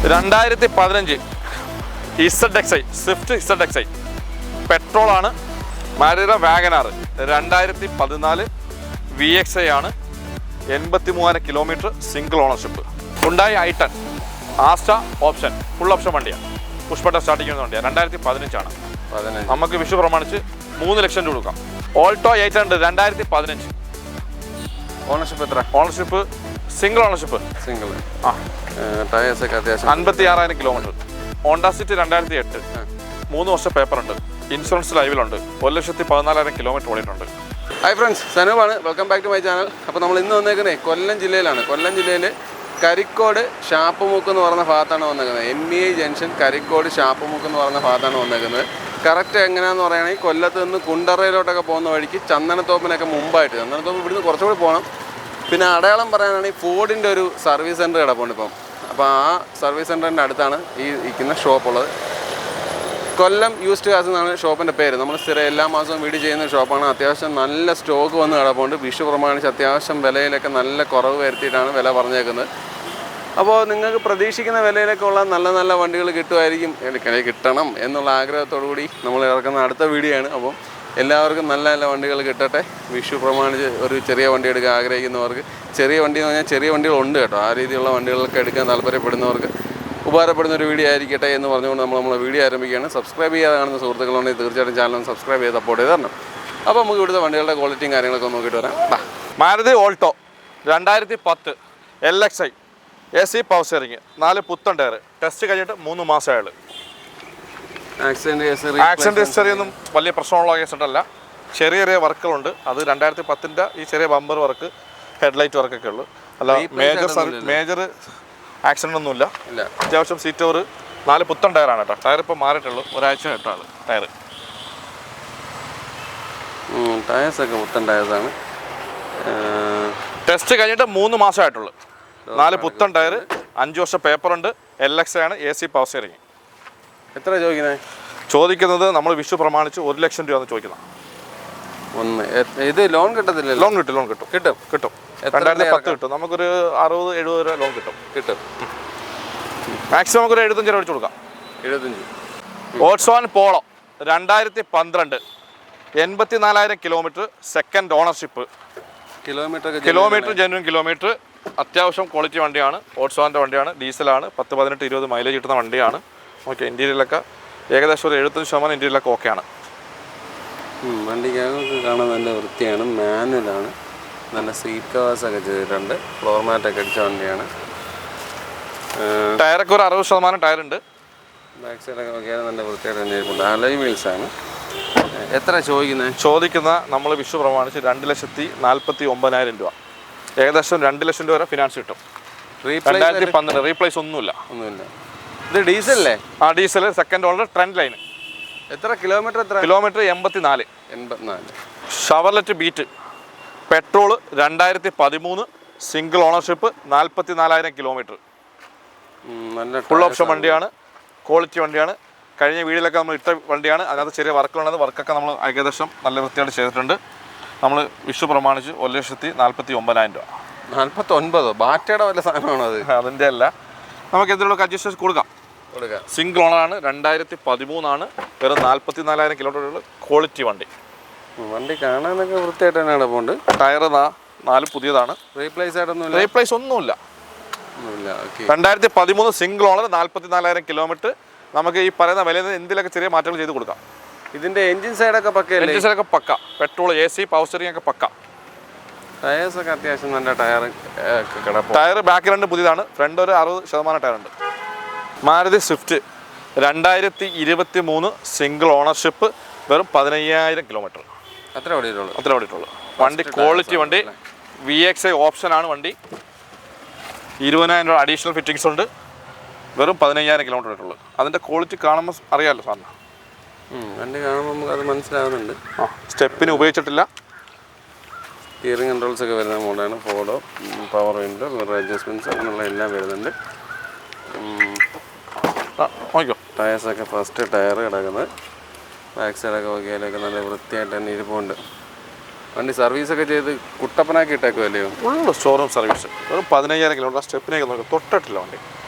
2015 ZXi Swift ZXi പെട്രോളാണ്. Maruti WagonR 2014 VXi ആണ്. 83,000 kilometre single ownership. Hyundai i10 Asta option full option വണ്ടിയാണ്. Push button starting ചെയ്യുന്ന വണ്ടിയാണ്. 2015 ആണ്. നമുക്ക് വിഷു പ്രമാണിച്ച് 3 ലക്ഷം രൂപ കൊടുക്കാം. ഓൾട്ടോ 800 2015. ഓണർഷിപ്പ് എത്ര? Ownership single ownership. Single. Tyres ഒക്കെ അത്യാവശ്യം 56,000 കിലോമീറ്റർ. ഹോണ്ട സിറ്റി 2008 3 വർഷം പേപ്പർ ഉണ്ട്. ഇൻഷുറൻസ് ലൈവിലുണ്ട്. 1,14,000 കിലോമീറ്റർ ഓടിയിട്ടുണ്ട്. ഹായ് ഫ്രണ്ട്സ്, സനൂപാണ്. Welcome back to my channel. അപ്പോൾ നമ്മൾ ഇന്ന് വന്നേക്കുന്നത് കൊല്ലം ജില്ലയിലാണ്. കൊല്ലം ജില്ലയിൽ കരിക്കോട് ഷാപ്പുമുക്ക് എന്ന് പറയുന്ന ഭാഗത്താണ് വന്നേക്കുന്നത്. MEI ജംഗ്ഷൻ കരിക്കോട് ഷാപ്പുമുക്ക് എന്ന് പറയുന്ന ഭാഗത്താണ് വന്നേക്കുന്നത്. കറക്റ്റ് എങ്ങനെയാണെന്ന് പറയുകയാണെങ്കിൽ കൊല്ലത്ത് നിന്ന് കുണ്ടറയിലോട്ടൊക്കെ പോകുന്ന വഴിക്ക് ചന്ദനത്തോപ്പിനൊക്കെ മുമ്പായിട്ട്, ചന്ദനത്തോപ്പ് ഇവിടുന്ന് കുറച്ചുകൂടി പോകണം. പിന്നെ അടയാളം പറയാനാണെങ്കിൽ ഫോർഡിൻ്റെ ഒരു സർവീസ് സെൻറ്റർ കിടപ്പുണ്ട് ഇപ്പം. അപ്പോൾ ആ സർവീസ് സെൻറ്ററിൻ്റെ അടുത്താണ് ഈ ഇരിക്കുന്ന ഷോപ്പുള്ളത്. കൊല്ലം യൂസ്ഡ് കാസ് എന്നാണ് ഷോപ്പിൻ്റെ പേര്. നമ്മൾ സ്ഥിരം എല്ലാ മാസവും വീഡിയോ ചെയ്യുന്ന ഷോപ്പാണ്. അത്യാവശ്യം നല്ല സ്റ്റോക്ക് വന്ന് കിടപ്പുണ്ട്. വിഷു പ്രമാണിച്ച് അത്യാവശ്യം വിലയിലൊക്കെ നല്ല കുറവ് വരുത്തിയിട്ടാണ് വില പറഞ്ഞേക്കുന്നത്. അപ്പോൾ നിങ്ങൾക്ക് പ്രതീക്ഷിക്കുന്ന വിലയിലൊക്കെ ഉള്ള നല്ല നല്ല വണ്ടികൾ കിട്ടുമായിരിക്കും, കിട്ടണം എന്നുള്ള ആഗ്രഹത്തോടു കൂടി നമ്മൾ ഇറക്കുന്ന അടുത്ത വീഡിയോ ആണ്. അപ്പം എല്ലാവർക്കും നല്ല നല്ല വണ്ടികൾ കിട്ടട്ടെ. വിഷു പ്രമാണിച്ച് ഒരു ചെറിയ വണ്ടി എടുക്കാൻ ആഗ്രഹിക്കുന്നവർക്ക്, ചെറിയ വണ്ടി എന്ന് പറഞ്ഞാൽ ചെറിയ വണ്ടികളുണ്ട് കേട്ടോ, ആ രീതിയിലുള്ള വണ്ടികളൊക്കെ എടുക്കാൻ താല്പര്യപ്പെടുന്നവർക്ക് ഉപകാരപ്പെടുന്ന ഒരു വീഡിയോ ആയിരിക്കട്ടെ എന്ന് പറഞ്ഞുകൊണ്ട് നമ്മളെ വീഡിയോ ആരംഭിക്കുകയാണ്. സബ്സ്ക്രൈബ് ചെയ്യാതെ കാണുന്ന സുഹൃത്തുക്കളുണ്ടെങ്കിൽ തീർച്ചയായിട്ടും ചാനൽ സബ്സ്ക്രൈബ് ചെയ്ത് സപ്പോർട്ട് ചെയ്ത് തരണം. അപ്പോൾ നമുക്ക് ഇവിടുത്തെ വണ്ടികളുടെ ക്വാളിറ്റിയും കാര്യങ്ങളൊക്കെ നോക്കിയിട്ട് വരാം. Maruti Alto 2010 LXi AC power steering, 4 പുത്തൻ ടയർ. ടെസ്റ്റ് കഴിഞ്ഞിട്ട് 3 മാസമായുള്ളൂ. ആക്സിഡന്റ് ഹിസ്റ്ററി ഒന്നും വലിയ പ്രശ്നമുള്ള കേസിട്ടല്ല. ചെറിയ ചെറിയ വർക്കുകളുണ്ട്. അത് 2010 ഈ ചെറിയ ബമ്പർ വർക്ക്, ഹെഡ്ലൈറ്റ് വർക്കൊക്കെ ഉള്ളൂ. അല്ല മേജർ ആക്സിഡൻ്റ് ഒന്നുമില്ല. അത്യാവശ്യം സീറ്റ് ഓവർ, 4 പുത്തൻ ടയറാണ് കേട്ടോ. ടയർ ഇപ്പോൾ മാറിയിട്ടുള്ളൂ, ഒരാഴ്ച കേട്ടാണ് ടയർ. ടയേഴ്സൊക്കെ പുത്തൻ ടയേഴ്സാണ്. ടെസ്റ്റ് കഴിഞ്ഞിട്ട് 3 മാസമായിട്ടുള്ളൂ. 4 പുത്തൻ ടയർ, 5 വർഷം പേപ്പറുണ്ട്. LXi ആണ്. AC power steering. എത്ര ചോദിക്കുന്നത് നമ്മൾ വിഷു പ്രമാണിച്ച് 1 ലക്ഷം രൂപയാണ് ചോദിക്കുന്നത്. ഇത് ലോൺ കിട്ടത്തില്ല? ലോൺ കിട്ടും. 2010 കിട്ടും. നമുക്കൊരു 60-70 രൂപ ലോൺ കിട്ടും. മാക്സിമം നമുക്കൊരു 75 രൂപ അടിച്ചു കൊടുക്കാം. 75. Volkswagen Polo 2012 84,000 kilometre, second ownership. Kilometre genuine kilometre. അത്യാവശ്യം ക്വാളിറ്റി വണ്ടിയാണ്. വോൾക്സ്വാഗൻ്റെ വണ്ടിയാണ്. ഡീസലാണ്. 10-18-20 മൈലേജ് കിട്ടുന്ന വണ്ടിയാണ്. ഓക്കെ. ഇൻറ്റീരിയലൊക്കെ ഏകദേശം ഒരു 75% ഇൻറ്റീരിയലൊക്കെ ഓക്കെയാണ്. വണ്ടിക്കകത്ത് കാണാൻ നല്ല വൃത്തിയാണ്. മാനുവലാണ്. നല്ല സീറ്റ് കവേഴ്സൊക്കെ ചെയ്തിട്ടുണ്ട്. ഫ്ലോർ മാറ്റൊക്കെ അടിച്ച വണ്ടിയാണ്. ടയറൊക്കെ ഒരു 60% ടയറുണ്ട്. ബാക്ക് സൈഡൊക്കെ നോക്കിയാൽ നല്ല വൃത്തിയായിട്ട് തന്നെ ഇരിപ്പുണ്ട്. അലോയ് വീൽസാണ്. എത്ര ചോദിക്കുന്ന നമ്മൾ വിഷു പ്രമാണിച്ച് 2,49,000 രൂപ. ഏകദേശം 2 ലക്ഷം രൂപ വരെ ഫിനാൻസ് കിട്ടും. 2012 റീപ്ലേസ് ഒന്നുമില്ല. ഇത് ഡീസലല്ലേ? Diesel, second owner, trend line. എത്ര kilometre? 84. Chevrolet Beat petrol 2013 single ownership, 44,000 kilometre. നല്ല ഫുൾ ഓപ്ഷൻ വണ്ടിയാണ്. ക്വാളിറ്റി വണ്ടിയാണ്. കഴിഞ്ഞ വീഡിയോയിലൊക്കെ നമ്മൾ ഇട്ട വണ്ടിയാണ്. അതിനകത്ത് ചെറിയ വർക്കുള്ളത്. വർക്കൊക്കെ നമ്മൾ ഏകദേശം നല്ല വൃത്തിയായിട്ട് ചെയ്തിട്ടുണ്ട്. നമ്മൾ വിഷു പ്രമാണിച്ച് 1,49,000 രൂപ. 49? ബാറ്റയുടെ വല്ല സാധനമാണോ അത്? അതിൻ്റെ അല്ല. നമുക്ക് എന്തെങ്കിലും അഡ്ജസ്റ്റേഴ്സ് കൊടുക്കാം. സിംഗിൾ ഓണറാണ്. 2013 വെറും 44,000 കിലോമീറ്റർ. ക്വാളിറ്റി വണ്ടി. വണ്ടി കാണാനൊക്കെ വൃത്തിയായിട്ട് തന്നെ കിടപ്പുണ്ട്. ടയർ 4 പുതിയതാണ്. റീപ്ലേസ് ഒന്നുമില്ല. 2013 സിംഗിൾ ഓണർ, 44,000 കിലോമീറ്റർ. നമുക്ക് ഈ പറയുന്ന വിലയിൽ എന്തെങ്കിലുമൊക്കെ ചെറിയ മാറ്റങ്ങൾ ചെയ്ത് കൊടുക്കാം. ഇതിൻ്റെ എൻജിൻ സൈഡൊക്കെ പക്ക. പെട്രോൾ, AC പവർ സ്റ്റിയറിംഗ് ഒക്കെ പക്ക. ടയേഴ്സൊക്കെ അത്യാവശ്യം നല്ല ടയർ. ബാക്ക് 2 പുതിയതാണ്. ഫ്രണ്ട് ഒരു 60% ടയറുണ്ട്. മാരുതി സ്വിഫ്റ്റ് 2023 സിംഗിൾ ഓണർഷിപ്പ്, വെറും 15,000 കിലോമീറ്റർ. അത്ര ഓടിയിട്ടുള്ളൂ. വണ്ടി ക്വാളിറ്റി വണ്ടി. VXi ഓപ്ഷനാണ് വണ്ടി. 20,000 രൂപ അഡീഷണൽ ഫിറ്റിങ്സ് ഉണ്ട്. വെറും 15,000 കിലോമീറ്റർ ഓടിയിട്ടുള്ളൂ. അതിൻ്റെ ക്വാളിറ്റി കാണുമ്പോൾ അറിയാമല്ലോ സാറിന്. വണ്ടി കാണുമ്പോൾ നമുക്ക് അത് മനസ്സിലാവുന്നുണ്ട്. സ്റ്റെപ്പിന് ഉപയോഗിച്ചിട്ടില്ല. സ്റ്റിയറിംഗ് കൺട്രോൾസ് ഒക്കെ വരുന്ന മോഡാണ്. ഫോളോ, പവർ വിൻഡോ, മിറർ അഡ്ജസ്റ്റ്മെൻറ്റ്സ് അങ്ങനെയുള്ള എല്ലാം വരുന്നുണ്ട്. ടയേഴ്സൊക്കെ ഫസ്റ്റ് ടയർ കിടക്കുന്നത്. ബാക്ക് സൈഡൊക്കെ നോക്കിയാലൊക്കെ നല്ല വൃത്തിയായിട്ട് തന്നെ ഇരിപ്പുണ്ട്. വണ്ടി സർവീസൊക്കെ ചെയ്ത് കുട്ടപ്പനാക്കി ഇട്ടേക്കുമല്ലയോ? Full showroom service. വെറും 15,000 കിലോമീറ്റർ. സ്റ്റെപ്പിനൊക്കെ നോക്കുക, തൊട്ടിട്ടില്ല വണ്ടി.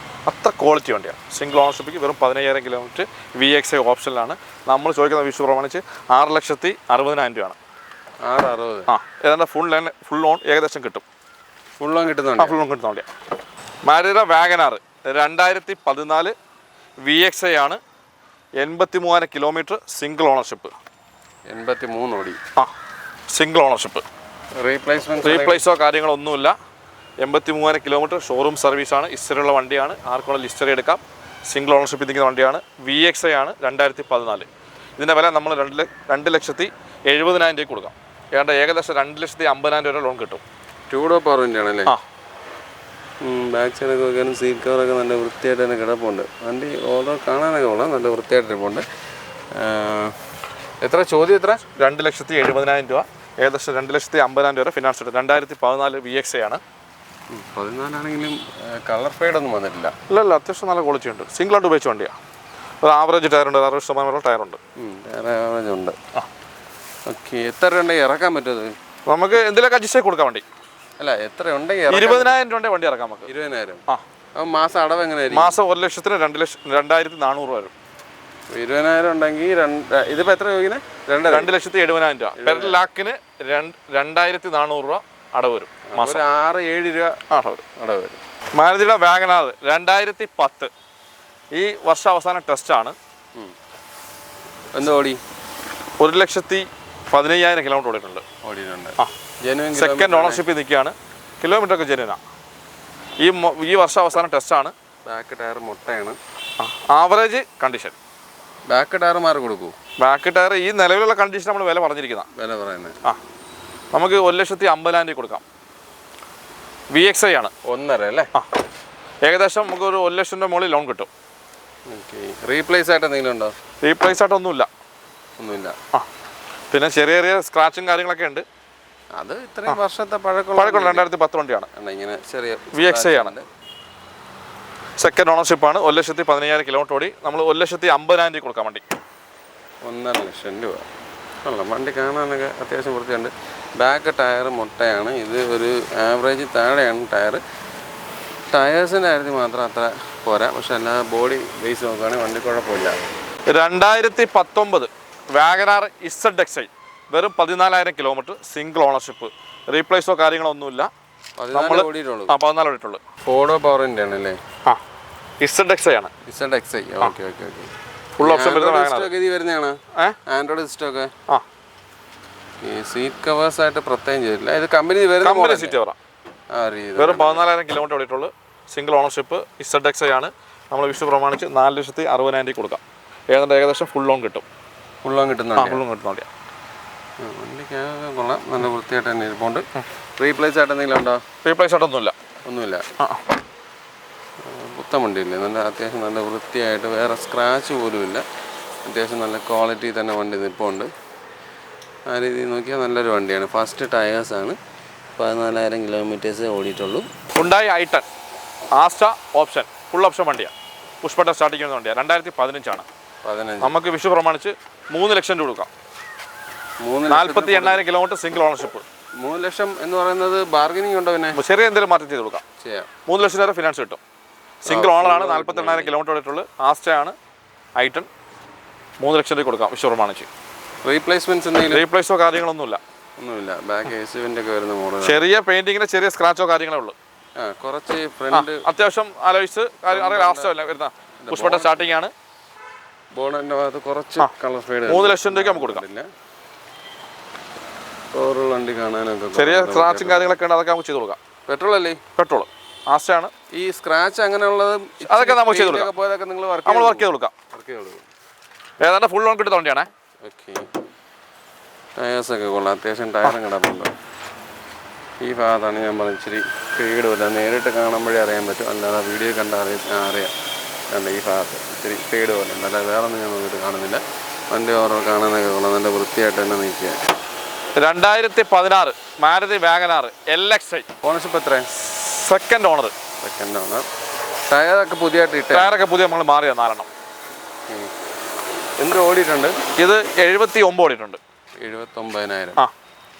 അത്ര ക്വാളിറ്റി വണ്ടിയാണ്. സിംഗിൾ ഓണർഷിപ്പിക്ക് വെറും 15,000 കിലോമീറ്റർ VXI ഓപ്ഷനിലാണ്. നമ്മൾ ചോദിക്കുന്ന വിഷു പ്രമാണിച്ച് 6,60,000 രൂപയാണ്. 6,60,000. ആ ഏതാണ്ട് ഫുൾ ലോൺ ഏകദേശം കിട്ടും. ഫുൾ ലോൺ കിട്ടുന്നുണ്ട്. ഫുൾ ലോൺ കിട്ടുന്ന വണ്ടിയാണ്. മാരുതി വാഗനാർ 2014 VXI ആണ്. 83,000 കിലോമീറ്റർ സിംഗിൾ ഓണർഷിപ്പ്. 83 ഓടി. ആ സിംഗിൾ ഓണർഷിപ്പ്. റീപ്ലേസോ കാര്യങ്ങളോ ഒന്നുമില്ല. 83,000 കിലോമീറ്റർ ഷോറൂം സർവീസാണ്. ഹിസ്റ്ററിയുള്ള വണ്ടിയാണ്. ആർക്കുള്ള ഹിസ്റ്ററി എടുക്കാം. സിംഗിൾ ഓണർഷിപ്പ് നിൽക്കുന്ന വണ്ടിയാണ്. VXI ആണ്. 2014. ഇതിൻ്റെ വില നമ്മൾ 2,70,000 രൂപ കൊടുക്കാം. ഏകദേശം 2,50,000 രൂപ ലോൺ കിട്ടും. 2 ഡോർ പവർ വണ്ടിയാണല്ലേ? ആ ബാക്ക് സൈഡൊക്കെ വെക്കാനും സീറ്റ് കവറൊക്കെ നല്ല വൃത്തിയായിട്ട് തന്നെ കിടപ്പുണ്ട്. വണ്ടി ഓരോ കാണാനൊക്കെ കൊള്ളാം, നല്ല വൃത്തിയായിട്ട് ഇരിപ്പുണ്ട്. എത്ര ചോദ്യം എത്ര? 2,70,000 രൂപ. ഏകദേശം 2,50,000 രൂപ ഫിനാൻസ് കിട്ടും. 2014 VXI ആണ്. 14 ആണെങ്കിലും കളർ ഫെയ്ഡ് ഒന്നും വന്നിട്ടില്ല. ഇല്ല അത്യാവശ്യം നല്ല ക്വാളിറ്റി ഉണ്ട്. സിംഗിൾ ആയിട്ട് ഉപയോഗിച്ച വണ്ടിയാണ്. ഒരു ആവറേജ് ടയറുണ്ട്. 60% ടയറുണ്ട്. ആവറേജ് ഉണ്ട്. ഓക്കെ. എത്ര ഉണ്ടെങ്കിൽ ഇറക്കാൻ പറ്റുമത്? നമുക്ക് എന്തെങ്കിലുമൊക്കെ അഡ്ജസ്റ്റ് ചെയ്ത് കൊടുക്കാൻ വേണ്ടി. അല്ല എത്ര ഉണ്ടെങ്കിൽ 20,000 രൂപ വണ്ടി ഇറക്കാം നമുക്ക്. 20,000. ആ അപ്പം മാസം അടവ് എങ്ങനെയായിരിക്കും? മാസം 1,00,000 2,400 വരും. 20,000 ഉണ്ടെങ്കിൽ ഇതിപ്പോൾ എത്ര ചോദിക്കുന്നത്? 2,70,000 രൂപ. പെർ ലാക്കിന് 2,400 രൂപ അടവ് വരും. മാസം 6-7 രൂപ അടവ് വരും. മാരുതിയുടെ വാഗനാർ 2010 ഈ വർഷാവസാന ടെസ്റ്റാണ്. എന്ത് ഓടി? 1,15,000 കിലോമീറ്റർ ഓടിയിട്ടുണ്ട്. ആ സെക്കൻഡ് ഓണർഷിപ്പിൽ നിൽക്കുകയാണ്. കിലോമീറ്റർ ഒക്കെ ജെന്യൂനാണ്. ഈ വർഷാവസാന ടെസ്റ്റാണ്. ബാക്ക് ടയർ മുട്ടയാണ്. Average condition. ബാക്ക് ടയർ മാറി കൊടുക്കൂ. ബാക്ക് ടയർ ഈ നിലവിലുള്ള കണ്ടീഷൻ നമ്മൾ വില പറഞ്ഞിരിക്കുന്ന വില പറയുന്നത്. ആ നമുക്ക് 1,50,000 രൂപ കൊടുക്കാം. VXI ആണ്. 1.5 അല്ലേ? ആ ഏകദേശം നമുക്ക് ഒരു 1,00,000 രൂപ മുകളിൽ ലോൺ കിട്ടും. ഓക്കെ. റീപ്ലേസ് ആയിട്ട് എന്തെങ്കിലും ഉണ്ടോ? റീപ്ലേസ് ആയിട്ട് ഒന്നുമില്ല. ആ പിന്നെ ചെറിയ സ്ക്രാച്ചും കാര്യങ്ങളൊക്കെ ഉണ്ട്. അത് ഇത്രയും വർഷത്തെ പഴക്കം 2010 വണ്ടിയാണ്. ഇങ്ങനെ ചെറിയ VXI ആണ്. സെക്കൻഡ് ഓണർഷിപ്പാണ്. 1,15,000 കിലോമീറ്റർ ഓടി. നമ്മൾ 1,50,000 രൂപ കൊടുക്കാം വണ്ടി. 1,50,000 രൂപ. കൊള്ളാം. വണ്ടി കാണാനൊക്കെ അത്യാവശ്യം വൃത്തിയുണ്ട്. ബാക്ക് ടയർ മുട്ടയാണ്. ഇത് ഒരു ആവറേജ് താഴെയാണ് ടയർ. ടയേഴ്സിൻ്റെ കാര്യത്തിൽ മാത്രം അത്ര പോരാ. പക്ഷെ എല്ലാ ബോഡി ബേസ് നോക്കുകയാണെങ്കിൽ വണ്ടി കുഴപ്പമില്ല. 2019 വാഗനാർ ZXI വെറും 14,000 കിലോമീറ്റർ സിംഗിൾ ഓണർഷിപ്പ്. റീപ്ലേസോ കാര്യങ്ങളോ ഒന്നുമില്ല. 14 ഓടിയിട്ടുള്ളൂ. 14 ഓടിയിട്ടുള്ളൂ. 4 ഡോർ പവറിൻ്റെ ആണല്ലേ? ആ ZXI ആണ്. ZXI. ഓക്കെ. ഫുൾ ഓപ്ഷൻ വരുന്നതാണ്. ആൻഡ്രോയിഡ് സിസ്റ്റം ഒക്കെ. ആ ഈ സീറ്റ് കവേഴ്സ് ആയിട്ട് പ്രത്യേകം ചെയ്തില്ല. ഇത് കമ്പനി സീറ്റ് കവറാ. വെറും 14,000 കിലോമീറ്റർ ഓടിയിട്ടുള്ളൂ. Single ownership. ZXI ആണ്. നമ്മൾ വിഷു പ്രമാണിച്ച് 4,60,000 രൂപ കൊടുക്കാം. ഏകദേശം ഫുൾ ലോൺ കിട്ടും. ഫുൾ ലോൺ കിട്ടുന്നുണ്ട്. ഫുൾ ലോൺ കിട്ടുന്നുണ്ട്. വണ്ടിക്ക് കൊള്ളാം. നല്ല വൃത്തിയായിട്ട് തന്നെ ഇരിപ്പുണ്ട്. റീപ്ലേസ് ആയിട്ട് എന്തെങ്കിലും ഉണ്ടോ? റീപ്ലേസ് ആയിട്ടൊന്നുമില്ല. ഒന്നുമില്ല. പുത്തൻ വണ്ടിയില്ലേ? നല്ല അത്യാവശ്യം നല്ല വൃത്തിയായിട്ട് വേറെ സ്ക്രാച്ച് പോലും ഇല്ല. അത്യാവശ്യം നല്ല ക്വാളിറ്റി തന്നെ വണ്ടി നിൽപ്പുണ്ട്. ആ രീതിയിൽ നോക്കിയാൽ നല്ലൊരു വണ്ടിയാണ്. ഫസ്റ്റ് ടയേഴ്സാണ്. 14,000 കിലോമീറ്റേഴ്സ് ഓടിയിട്ടുള്ളൂ. Hyundai i10 Asta option full option വണ്ടിയാണ്. പുഷ്പട്ട സ്റ്റാർട്ടിങ് ചെയ്യുന്ന വണ്ടിയാണ്. 2015 ആണ്. നമുക്ക് വിഷു പ്രമാണിച്ച് 3,00,000 രൂപ കൊടുക്കാം. 48,000 കിലോമീറ്റർ സിംഗിൾ ഓണർഷിപ്പ്. 3 ലക്ഷം എന്ന് പറയുന്നത് ബാർഗനിങ് ഉണ്ടോ? പിന്നെ ചെറിയ എന്തെങ്കിലും മാറ്റം ചെയ്ത് കൊടുക്കാം. 3,00,000 രൂപ ഫിനാൻസ് കിട്ടും. സിംഗിൾ ഓണറാണ്. 48,000 കിലോമീറ്റർ ഓടിയിട്ടുള്ളൂ. ആസ്റ്റയാണ്. i10 3,00,000 രൂപ കൊടുക്കാം വിഷു പ്രമാണിച്ച്. റീപ്ലേസോ കാര്യങ്ങളൊന്നുമില്ല. ഒന്നുമില്ല. ബാക്ക് എസിവിൻ്റെ ഒക്കെ വരുന്ന മോഡൽ. ചെറിയ പെയിന്റിങ്ങിന് ചെറിയ സ്ക്രാച്ചോ കാര്യങ്ങളേ ഉള്ളൂ. കുറച്ച് ഫ്രണ്ട് അത്യാവശ്യം ആലോചിച്ച് ആവശ്യമല്ല വരുന്ന പുഷ്പട്ട സ്റ്റാർട്ടിങ് ആണ്. ബോണറ്റിൻ്റെ ഭാഗത്ത് കുറച്ച് കളർ ഫെയ്ഡ്. 3,00,000 രൂപയ്ക്ക് നമുക്ക് കൊടുക്കാം. വണ്ടി കാണാനൊക്കെ ചെറിയ സ്ക്രാച്ചും കാര്യങ്ങളൊക്കെ ഉണ്ട്. അതൊക്കെ നമുക്ക് ചെയ്ത് കൊടുക്കാം. പെട്രോൾ അല്ലേ? പെട്രോൾ ആസ്റ്റയാണ്. ഈ സ്ക്രാച്ച് അങ്ങനെയുള്ളത് അതൊക്കെ നമുക്ക് ചെയ്ത് കൊടുക്കാം. നമ്മൾ വർക്ക് ചെയ്ത് കൊടുക്കാം. ഏതാണ്ട് ഫുൾ ലോൺ കിട്ടുന്ന വണ്ടിയാണേ. ഓക്കെ. ടയേഴ്സൊക്കെ കൊള്ളാം. അത്യാവശ്യം ടയറും കിടപ്പുണ്ട്. ഈ ഭാഗത്താണ് ഞാൻ പറഞ്ഞത് ഇച്ചിരി ഫെയ്ഡുമില്ല. നേരിട്ട് കാണുമ്പോഴേ അറിയാൻ പറ്റും. അല്ലാതെ വീഡിയോ കണ്ടാൽ അറിയാം. കണ്ട ഈ ഭാഗത്ത് ഇച്ചിരി ഫെയ്ഡുമില്ല. അല്ലാതെ വേറെ ഒന്നും ഞാൻ നോക്കിയിട്ട് കാണുന്നില്ല. വണ്ടി ഓരോ കാണാനൊക്കെ കൊള്ളാം. നല്ല വൃത്തിയായിട്ട് തന്നെ നിൽക്കുക. 2016 മാരുതി വാഗനാർ LXI. ഓണർഷിപ്പ് എത്ര? Second owner. ടയറൊക്കെ പുതിയതായിട്ട് ഇട്ട? ടയറൊക്കെ പുതിയ നമ്മൾ മാറിയ 4 എന്ത് ഓടിയിട്ടുണ്ട്? ഇത് 79 ഓടിയിട്ടുണ്ട്. 79,000. ആ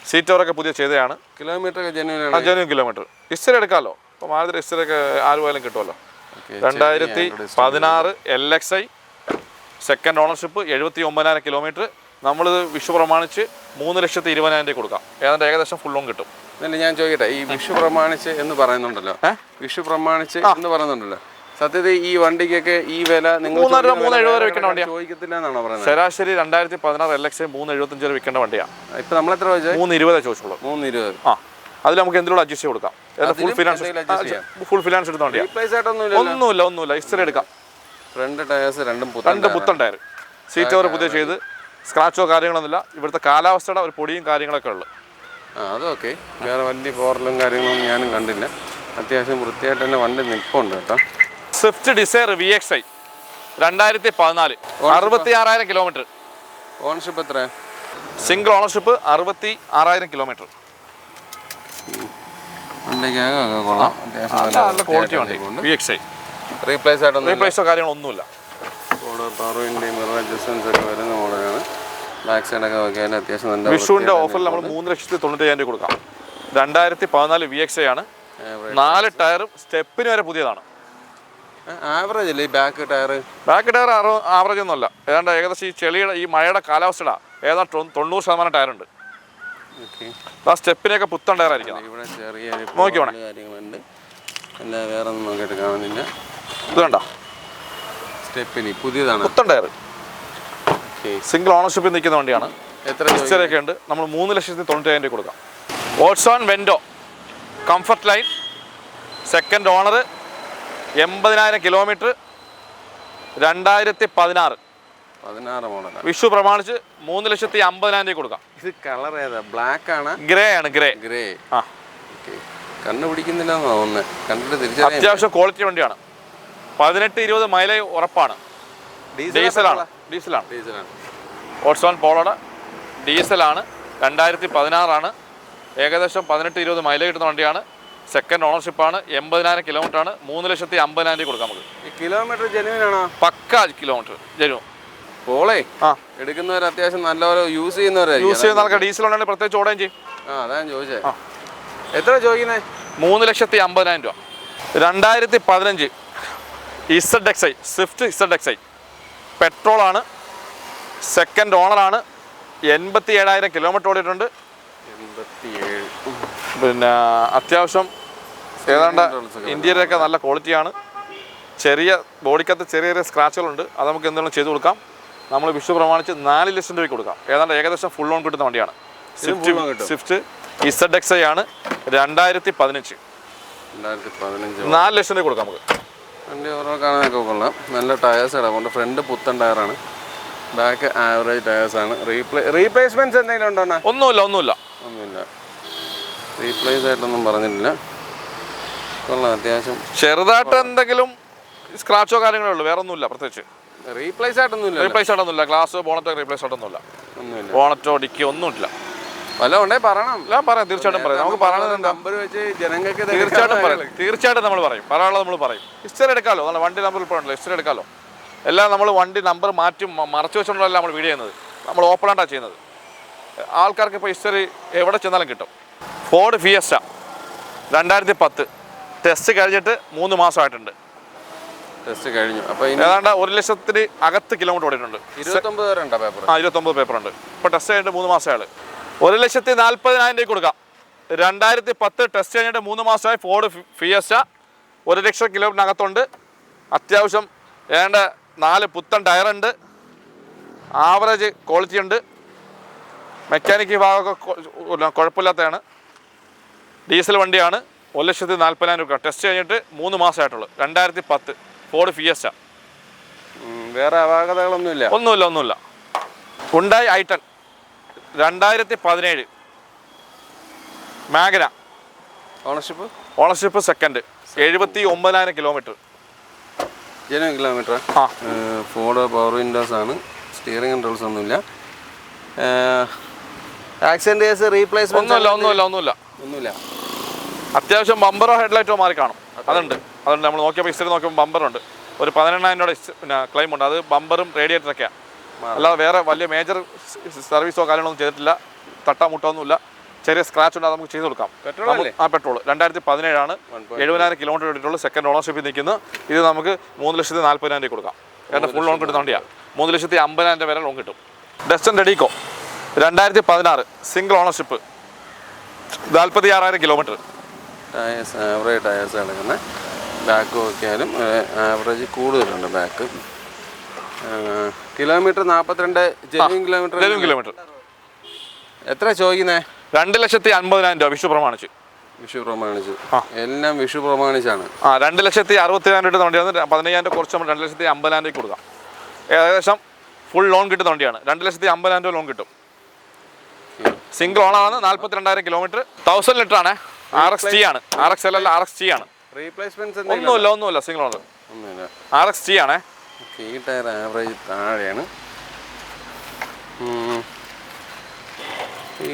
സീറ്റ് കവറൊക്കെ പുതിയ ചെയ്തതാണ്. കിലോമീറ്റർ ഒക്കെ ജെന്യൂൻ കിലോമീറ്റർ ഹിസ്റ്ററി എടുക്കാമല്ലോ. ഇപ്പോൾ മാരുതി ഹിസ്റ്ററി ഒക്കെ 6,000 കിട്ടുമല്ലോ. 2016 LXI സെക്കൻഡ് ഓണർഷിപ്പ് 79,000 കിലോമീറ്റർ. നമ്മളിത് വിഷു പ്രമാണിച്ച് 3,20,000 കൊടുക്കാം. ഏകദേശം ഫുൾ ലോൺ കിട്ടും. ഞാൻ ചോദിക്കട്ടെ, ഈ വിഷു പ്രമാണിച്ച് എന്ന് പറയുന്നുണ്ടല്ലോ, വിഷു പ്രമാണിച്ച് എന്ന് പറയുന്നുണ്ടല്ലോ, സത്യത്തിൽ ഈ വണ്ടിക്കൊക്കെ ഈ വില നിങ്ങൾ 3,70 വിൽക്കേണ്ട വണ്ടിയാണ്. ചോദിക്കത്തില്ല എന്നാണോ പറയുന്നത്? ശരാശരി 2016 LXI 3,75 വിൽക്കേണ്ട വണ്ടിയാണ്. ഇപ്പൊ നമ്മൾ എത്ര ചോദിച്ചത്? 3,20 ചോദിച്ചുള്ളൂ. 3,20. ആ, അതിൽ നമുക്ക് എന്തിലൂടെ അഡ്ജസ്റ്റ് ചെയ്ത് കൊടുക്കാം. ഫുൾ ഫിനാൻസ് എടുത്ത വണ്ടിയാണ്. ഒന്നുമില്ല ഹിസ്റ്ററി എടുക്കാം. ഫ്രണ്ട് ടയേഴ്സ് രണ്ടും പുത്തൻ ടയർ, സീറ്റ് കവർ പുതിയ ചെയ്ത്, സ്ക്രാച്ചോ കാര്യങ്ങളൊന്നുമില്ല. ഇവിടുത്തെ കാലാവസ്ഥയുടെ ഒരു പൊടിയും കാര്യങ്ങളൊക്കെ ഉള്ളു. അതൊക്കെ വേറെ വലിയ പോറലും കാര്യങ്ങളൊന്നും ഞാനും കണ്ടില്ല. അത്യാവശ്യം വൃത്തിയായിട്ട് തന്നെ വണ്ടി നിൽപ്പുണ്ട് കേട്ടോ. Swift Dzire VXI 2014 66,000 kilometre. Ownership എത്ര? Single ownership 66,000 kilometre. നല്ല ക്വാളിറ്റി വണ്ടി VXI. റീപ്ലേസോ കാര്യങ്ങളൊന്നുമില്ല. വരുന്ന മോഡലാണ്. ബാക്ക് സൈഡൊക്കെ നോക്കിയാൽ അത്യാവശ്യം നല്ല. വിഷുവിൻ്റെ ഓഫറിൽ നമ്മൾ 3,95,000 കൊടുക്കാം. 2014 VXI ആണ്. 4 ടയറും സ്റ്റെപ്പിന് വരെ പുതിയതാണ്. ആവറേജ് അല്ലേ ഈ ബാക്ക് ടയർ? ആവറേജ് ഒന്നുമല്ല. ഏകദേശം ഈ ചെളിയുടെ ഈ മഴയുടെ കാലാവസ്ഥയുടെ ഏതാണ്ട് 90% ടയറുണ്ട്. ആ സ്റ്റെപ്പിനെയൊക്കെ പുത്തൻ ടയറായിരിക്കണം. ഇവിടെ ചെറിയ നോക്കിയോണേ കാര്യങ്ങളുണ്ട്. അല്ല വേറെ ഒന്നും നോക്കിയിട്ട് കാണുന്നില്ല. ഇത് കണ്ട സ്റ്റെപ്പിന് പുതിയതാണ്, പുത്തൻ ടയർ. സിംഗിൾ ഓണർഷിപ്പിൽ നിൽക്കുന്ന വണ്ടിയാണ്. എത്ര ഹിസ്റ്ററിയൊക്കെ ഉണ്ട്. നമ്മൾ 3,90,000 കൊടുക്കാം. ഓട്സോൺ Vento comfort line second owner 80,000 kilometre. 2016 മോഡലാണ്. വിഷു പ്രമാണിച്ച് 3,50,000 കൊടുക്കാം. ഇത് കളർ ഏതാ? ബ്ലാക്ക് ആണ്? ഗ്രേ ആണ്. ഗ്രേ. ആ, കണ്ടുപിടിക്കുന്നില്ല തോന്നുന്നത്. കണ്ടിട്ട് തിരിച്ചറിയാം. അത്യാവശ്യം ക്വാളിറ്റി വണ്ടിയാണ്. 18-20 മൈലേജ് ഉറപ്പാണ്. ഡീസലാണ്. ഓട്സോൺ പോളോയുടെ ഡീസലാണ്. 2016 ആണ്. ഏകദേശം 18-20 മൈലേജ് കിട്ടുന്ന വണ്ടിയാണ്. സെക്കൻഡ് ഓണർഷിപ്പാണ്. 80,000 കിലോമീറ്റർ ആണ്. 3,50,000 കൊടുക്കാം നമുക്ക്. ഈ കിലോമീറ്റർ ജെനുവിനാണോ? പക്കാ കിലോമീറ്റർ ജെനുവിൻ. പോളേ എടുക്കുന്നവർ അത്യാവശ്യം നല്ലപോലെ യൂസ് ചെയ്യുന്നവരായിരിക്കും. ഡീസൽ ഉണ്ടെങ്കിൽ പ്രത്യേകിച്ച് ഓടുകയും ചെയ്യും. അതാ ഞാൻ ചോദിച്ചത്. എത്ര ചോദിക്കുന്നത്? 3,50,000 രൂപ. 2015 ZXI സ്വിഫ്റ്റ് ZXI പെട്രോളാണ്. സെക്കൻഡ് ഓണറാണ്. 87,000 കിലോമീറ്റർ ഓടിയിട്ടുണ്ട്. 87. പിന്നെ അത്യാവശ്യം ഏതാണ്ട് ഇന്ത്യയിലൊക്കെ നല്ല ക്വാളിറ്റിയാണ്. ചെറിയ ബോഡിക്കകത്ത് ചെറിയ സ്ക്രാച്ചുകളുണ്ട്. അത് നമുക്ക് എന്തെങ്കിലും ചെയ്ത് കൊടുക്കാം. നമ്മൾ വിഷു പ്രമാണിച്ച് 4,00,000 രൂപയ്ക്ക് കൊടുക്കാം. ഏകദേശം ഫുൾ ലോൺ കിട്ടുന്ന വണ്ടിയാണ്. സ്വിഫ്റ്റ് ZXI ആണ്. 2015 4,00,000 രൂപ കൊടുക്കാം നമുക്ക്. വണ്ടി ഓരോ കാണാനൊക്കെ കൊള്ളാം. നല്ല ടയേഴ്സ് ഇടകൊണ്ട്. ഫ്രണ്ട് പുത്തൻ ടയറാണ്. ബാക്ക് ആവറേജ് ടയേഴ്സാണ്. റീപ്ലേസ്മെന്റ്സ് എന്തെങ്കിലും ഉണ്ടോ? ഒന്നുമില്ല. റീപ്ലേസ് ആയിട്ടൊന്നും പറഞ്ഞിട്ടില്ല. കൊള്ളാം. അത്യാവശ്യം ചെറുതായിട്ട് എന്തെങ്കിലും സ്ക്രാച്ചോ കാര്യങ്ങളേ ഉള്ളൂ. വേറെ ഒന്നുമില്ല പ്രത്യേകിച്ച്. റീപ്ലേസ് ആയിട്ടൊന്നുമില്ല. ഗ്ലാസ് ബോണറ്റോ റീപ്ലേസ് ആയിട്ടൊന്നുമില്ല. ബോണറ്റോ ഡിക്കി ഒന്നുമില്ല. വല്ലതും ഉണ്ടെങ്കിൽ പറയണം. പറയാം, തീർച്ചയായിട്ടും പറയാം. നമുക്ക് പറയുന്നത് നമ്പർ വെച്ച് ജനങ്ങൾക്ക് തീർച്ചയായിട്ടും നമ്മൾ പറയും. പറയാനുള്ളത് നമ്മൾ പറയും. ഹിസ്റ്ററി എടുക്കാമല്ലോ. നല്ല വണ്ടി നമ്പർ ഇപ്പോഴുണ്ടല്ലോ. ഹിസ്റ്ററി എടുക്കാമല്ലോ. എല്ലാം നമ്മൾ വണ്ടി നമ്പർ മറച്ചു വെച്ചുകൊണ്ടല്ല നമ്മൾ വീഡിയോ ചെയ്യുന്നത്. നമ്മൾ ഓപ്പൺ ആയിട്ടാണ് ചെയ്യുന്നത്. ആൾക്കാർക്ക് ഇപ്പോൾ ഹിസ്റ്ററി എവിടെ ചെന്നാലും കിട്ടും. ഫോർഡ് ഫിയസ്റ്റ 2010 ടെസ്റ്റ് കഴിഞ്ഞിട്ട് 3 മാസമായിട്ടുണ്ട്. ടെസ്റ്റ് കഴിഞ്ഞു. അപ്പോൾ ഏതാണ്ട് 1,00,000 അകത്ത് കിലോമീറ്റർ ഓടിയിട്ടുണ്ട്. 29 പേപ്പർ ഉണ്ട്. ഇപ്പോൾ ടെസ്റ്റ് കഴിഞ്ഞിട്ട് 3 മാസമായാൾ 1,40,000 കൊടുക്കാം. 2010 ടെസ്റ്റ് കഴിഞ്ഞിട്ട് 3 മാസമായി ഫോർഡ് ഫിയസ്റ്റ 1,00,000 കിലോമീറ്ററിനകത്തുണ്ട്. അത്യാവശ്യം ഏതാണ്ട് 4 പുത്തൻ ടയറുണ്ട്. ആവറേജ് ക്വാളിറ്റി ഉണ്ട്. മെക്കാനിക്ക് ഭാഗമൊക്കെ കുഴപ്പമില്ലാത്തതാണ്. ഡീസൽ വണ്ടിയാണ്. 1,40,000 രൂപ. ടെസ്റ്റ് കഴിഞ്ഞിട്ട് 3 മാസമായിട്ടുള്ളൂ. 2010 ഫോർഡ് ഫിയസ്റ്റ. വേറെ അപാകതകളൊന്നുമില്ല. Hyundai i10 2017 Magna ownership second 79,000 kilometre. Genuine kilometre. Ford power windows ആണ്. സ്റ്റിയറിംഗ് കൺട്രോൾസ് ഒന്നുമില്ല. ആക്സിഡന്റ് കേസ് റീപ്ലേസ്മെന്റ് ഒന്നുമില്ല. അത്യാവശ്യം ബമ്പറോ ഹെഡ്ലൈറ്റോ മാറി കാണും. അതുണ്ട്. നമ്മൾ നോക്കിയപ്പോൾ ഹിസ്റ്ററി നോക്കിയപ്പോൾ ബമ്പറുണ്ട്. ഒരു 18,000 രൂപ പിന്നെ ക്ലെയിം ഉണ്ട്. അത് ബമ്പറും റേഡിയേറ്ററൊക്കെയാണ്. അല്ലാതെ വേറെ വലിയ മേജർ സർവീസോ കാര്യങ്ങളൊന്നും ചെയ്തിട്ടില്ല. തട്ടാമുട്ടൊന്നുമില്ല. ചെറിയ സ്ക്രാച്ച് ഉണ്ട്, അത് നമുക്ക് ചെയ്ത് കൊടുക്കാം. ആ പെട്രോൾ 2017 70,000 കിലോമീറ്റർ ഓടിയിട്ടുള്ളൂ. സെക്കൻഡ് ഓണർഷിപ്പിൽ നിൽക്കുന്നു. ഇത് നമുക്ക് 3,40,000 കൊടുക്കാം. ഏട്ടാ ഫുൾ ലോൺ കിട്ടുന്ന വണ്ടിയാണ്. 3,50,000 വരെ ലോൺ കിട്ടും. Datsun റെഡിക്കോ 2016 single ownership 46,000 kilometre. Tyres average tyres കിടക്കുന്നത്. ബാക്ക് നോക്കിയാലും ആവറേജ് കൂടുതലുണ്ട് ബാക്ക്. Kilometre 42 genuine kilometre. എത്ര ചോദിക്കുന്നത്? 2,50,000 രൂപ വിഷു പ്രമാണിച്ച്. എല്ലാം വിഷു പ്രമാണിച്ചാണ്. 2,60,000 കിട്ടുന്ന വണ്ടിയാണ്. 15,000 കുറച്ച് നമ്മൾ 2,50,000 കൊടുക്കാം. ഏകദേശം ഫുൾ ലോൺ കിട്ടുന്ന വണ്ടിയാണ്. 2,50,000 രൂപ ലോൺ കിട്ടും. സിംഗിൾ ഓണാണ്. 42,000 കിലോമീറ്റർ. 1000 ലിറ്റർ ആണ്. RXT ആണ്. RXL അല്ല, RXT ആണ്. റീപ്ലേസ്മെന്റ് ഒന്നുമില്ല. സിംഗിൾ ഓണർ RXT ആണ്. ഈ ടയർ ആവറേജ് താഴെയാണ്.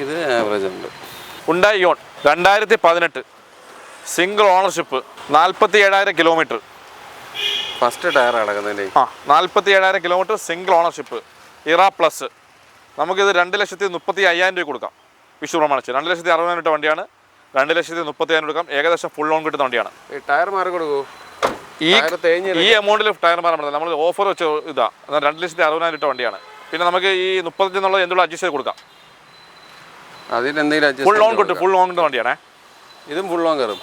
ഇത് ആവറേജ് ഉണ്ട്. Hyundai Eon 2018 single ownership 47,000 kilometre. First tyre കിടക്കുന്നതിൻ്റെ 47,000 kilometre single ownership. Era plus നമുക്കിത് 2,35,000 രൂപ കൊടുക്കാം വിഷു പ്രമാണിച്ച്. 2,60,000 ഇട്ട വണ്ടിയാണ്. 2,35,000 കൊടുക്കാം. ഏകദേശം ഫുൾ ലോൺ കിട്ടുന്ന വണ്ടിയാണ്. ഈ ടയർ മാറി കൊടുക്കൂ. ഈ എമൗണ്ടിൽ ടയർ മാറാൻ പറ്റില്ല. നമ്മൾ ഓഫർ വെച്ച് ഇതാ 2,60,000 ഇട്ട വണ്ടിയാണ്. പിന്നെ നമുക്ക് ഈ 35 എന്നുള്ളത് എന്തുള്ള അഡ്ജസ്റ്റ് ചെയ്ത് കൊടുക്കാം. അതിലെന്തെങ്കിലും ഫുൾ ലോൺ കിട്ടും. ഫുൾ ലോൺ കിട്ടുന്ന വണ്ടിയാണേ. ഇതും ഫുൾ ലോൺ കയറും.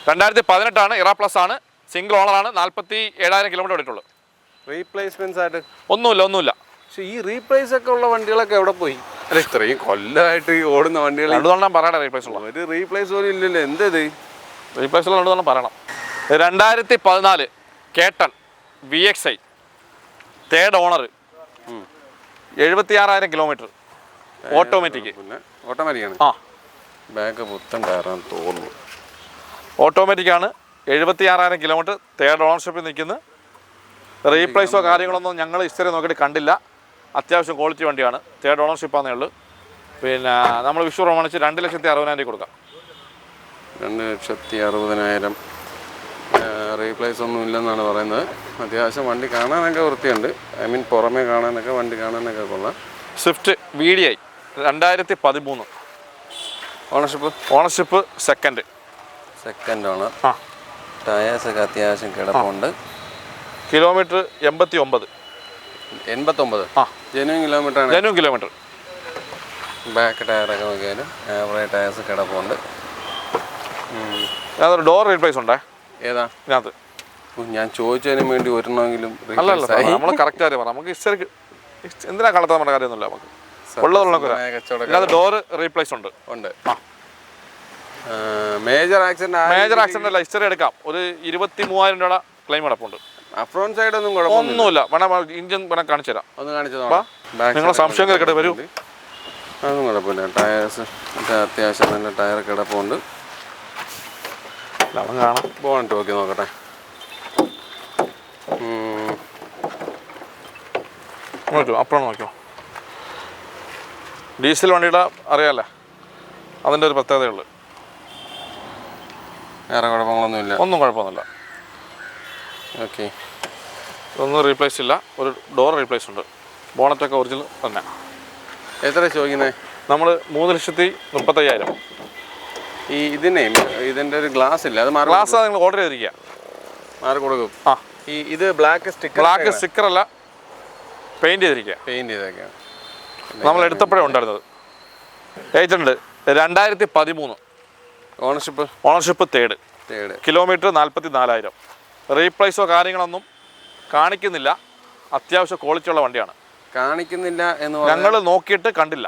2018 ഇറ പ്ലസ് ആണ്. സിംഗിൾ ഓണറാണ്. 47,000 കിലോമീറ്റർ ഓടിയിട്ടുള്ളൂ. റീപ്ലേസ്മെന്റ്സ് ആയിട്ട് ഒന്നുമില്ല. പക്ഷെ ഈ റീപ്ലേസ് ഒക്കെ ഉള്ള വണ്ടികളൊക്കെ എവിടെ പോയി? അല്ല, ഇത്രയും കൊല്ലമായിട്ട് ഈ ഓടുന്ന വണ്ടികൾ പറയണം. റീപ്ലേസ് ഉള്ള ഒരു റീപ്ലേസ് പോലും ഇല്ലല്ലോ. എന്തത് റീപ്ലേസ് ഉള്ള രണ്ടെണ്ണം പറയണം. 2014 കേട്ടൺ VXI third owner 76,000 kilometre. Automatic. പിന്നെ ഓട്ടോമാറ്റിക്കാണ്. ബാക്ക് പുത്തൻ ടയറാന്ന് തോന്നുന്നു. ഓട്ടോമാറ്റിക്കാണ്. 76,000 കിലോമീറ്റർ. തേർഡ് ഓണർഷിപ്പിൽ നിൽക്കുന്നു. റീപ്ലേസോ കാര്യങ്ങളൊന്നും ഞങ്ങൾ ഹിസ്റ്ററി നോക്കിയിട്ട് കണ്ടില്ല. അത്യാവശ്യം ക്വാളിറ്റി വണ്ടിയാണ്. തേർഡ് ഓണർഷിപ്പാന്നേ ഉള്ളൂ. പിന്നെ നമ്മൾ വിഷു പ്രമാണിച്ച് 2,60,000 കൊടുക്കാം. 2,60,000. റീപ്ലേസ് ഒന്നും ഇല്ലെന്നാണ് പറയുന്നത്. അത്യാവശ്യം വണ്ടി കാണാനൊക്കെ വൃത്തിയുണ്ട്. ഐ മീൻ പുറമേ കാണാനൊക്കെ വണ്ടി കാണാനൊക്കെ കൊള്ളാം. Swift VDI 2013 ownership second owner. ടയേഴ്സൊക്കെ അത്യാവശ്യം കിടപ്പുണ്ട്. കിലോമീറ്റർ 89. Genuine kilometre. ബാക്ക് ടയറൊക്കെ നോക്കിയാലും ആവറേജ് ടയേഴ്സ് കിടപ്പുണ്ട്. അതൊരു ഡോർ റീപ്ലേസ് ഉണ്ടേ. ഏതാ ഇതിനകത്ത്? ഞാൻ ചോദിച്ചതിന് വേണ്ടി ഒരെണ്ണമെങ്കിലും അല്ലല്ല, നമ്മൾ കറക്റ്റ് കാര്യം പറയാം. നമുക്ക് ഹിസ്റ്ററിക്ക് എന്തിനാ കളത്താൻ പറഞ്ഞ കാര്യമൊന്നുമില്ല. നമുക്ക് ഉള്ളതുള്ള ഡോർ റീപ്ലേസ് ഉണ്ട്. മേജർ ആക്സിഡന്റ് അല്ല, ഹിസ്റ്ററി എടുക്കാം. ഒരു 23,000 രൂപ ക്ലെയിം കിടപ്പുണ്ട്. ഫ്രണ്ട് സൈഡ് ഒന്നുമില്ല. വേണം ഇഞ്ചിൻ വേണം കാണിച്ചു തരാം. നിങ്ങളെ സംശയം കേൾക്കട്ടെ, വരൂ. അതൊന്നും കുഴപ്പമില്ല. ടയേഴ്സ് അത്യാവശ്യം നല്ല ടയർ കിടപ്പുണ്ട്. കാണാം. ബോണറ്റ് നോക്കി നോക്കട്ടെ. അപ്പുറം നോക്കിയോ. ഡീസൽ വണ്ടിയുടെ അറിയാമല്ലേ, അതിൻ്റെ ഒരു പ്രത്യേകതയുള്ളൂ. വേറെ കുഴപ്പങ്ങളൊന്നുമില്ല. ഒന്നും കുഴപ്പമൊന്നുമില്ല. ഓക്കെ. ഒന്നും റീപ്ലേസ് ഇല്ല. ഒരു ഡോർ റീപ്ലേസ് ഉണ്ട്. ബോണറ്റൊക്കെ ഒറിജിനൽ തന്നെ. എത്ര ചോദിക്കുന്നത്? നമ്മൾ 3,35,000. ഈ ഇതിൻ്റെ ഒരു ഗ്ലാസ് ഇല്ല, അത് ഗ്ലാസ് നിങ്ങൾ ഓർഡർ ചെയ്തിരിക്കുക, മാറി കൊടുക്കും. ഇത് ബ്ലാക്ക് സ്റ്റിക്കർ അല്ല, പെയിന്റ് ചെയ്തിരിക്കുക. നമ്മൾ എടുത്തപ്പോഴേ ഉണ്ടായിരുന്നത്. Agent 2013 ownership third. കിലോമീറ്റർ 44,000. റീപ്ലേസോ കാര്യങ്ങളൊന്നും കാണിക്കുന്നില്ല. അത്യാവശ്യം ക്വാളിറ്റി ഉള്ള വണ്ടിയാണ്. കാണിക്കുന്നില്ല എന്ന് ഞങ്ങൾ നോക്കിയിട്ട് കണ്ടില്ല.